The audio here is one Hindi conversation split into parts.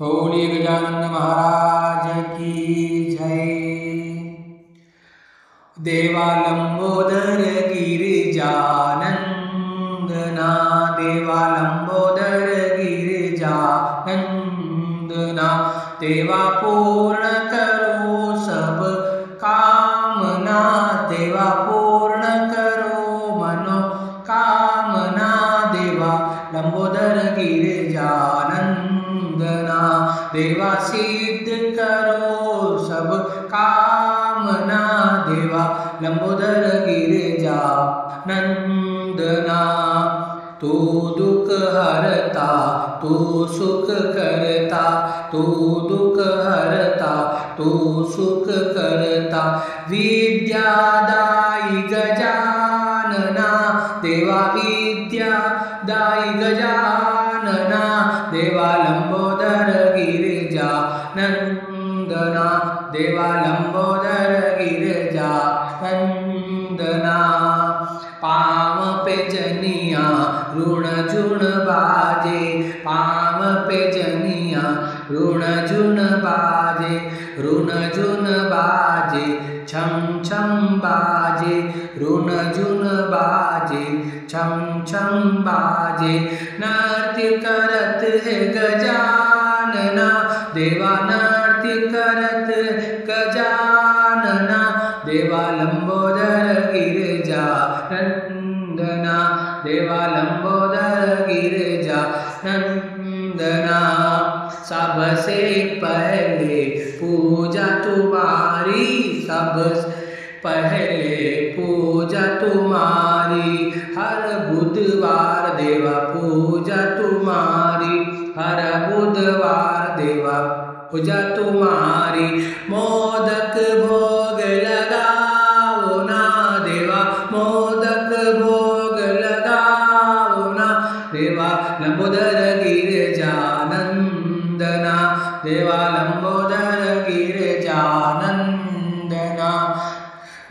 बोलिए गजानन महाराज की जय। देवा लंबोदर गिरिजानंदना, देवा लंबोदर गिरिजानंदना, देवा पूर्ण करो सब कामना, देवा पूर्ण करो मनोकामना, देवा लंबोदर गिरिजानंदना, देवा सिद्ध करो सब कामना, देवा लंबोदर गिरिजानंदना। तू दुख हरता तू सुख करता, तू दुख हरता तू सुख करता, विद्यादायी गजानना, देवा विद्यादायी गजानना, देवा लंबोदर गिरिजानंदना, देवा लंबोदर गिरिजानंदना। पाम पे जनिया ऋण जुण बाजे, पाम पे जनिया ऋण जुण बाजे, ऋण जुन बाजे छम छम बाजे, ऋण जुन बाजे छम छम बाजे। नृत्य करत है गजानना, देवा नृत्य करत गजानना, देवा लंबोदर गिरिजानंदना, देवा लंबोदर गिरिजानंदना। सबसे पहले पूजा तुम्हारी, सबसे पहले पूजा तुम्हारी, हर बुधवार देवा पूजा तुम्हारी, हर बुधवार देवा पूजा तुम्हारी। मोदक भोग लगाओ ना, देवा मोदक भोग लगाओ ना, देवा लंबोदर गिरिजानंदना, देवा लंबोदर गिरिजानंदना।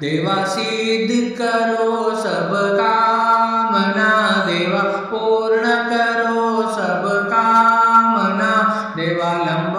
देवा सिद्ध करो सब कामना, देवा पूर्ण करो सब कामना, देवा लंबोदर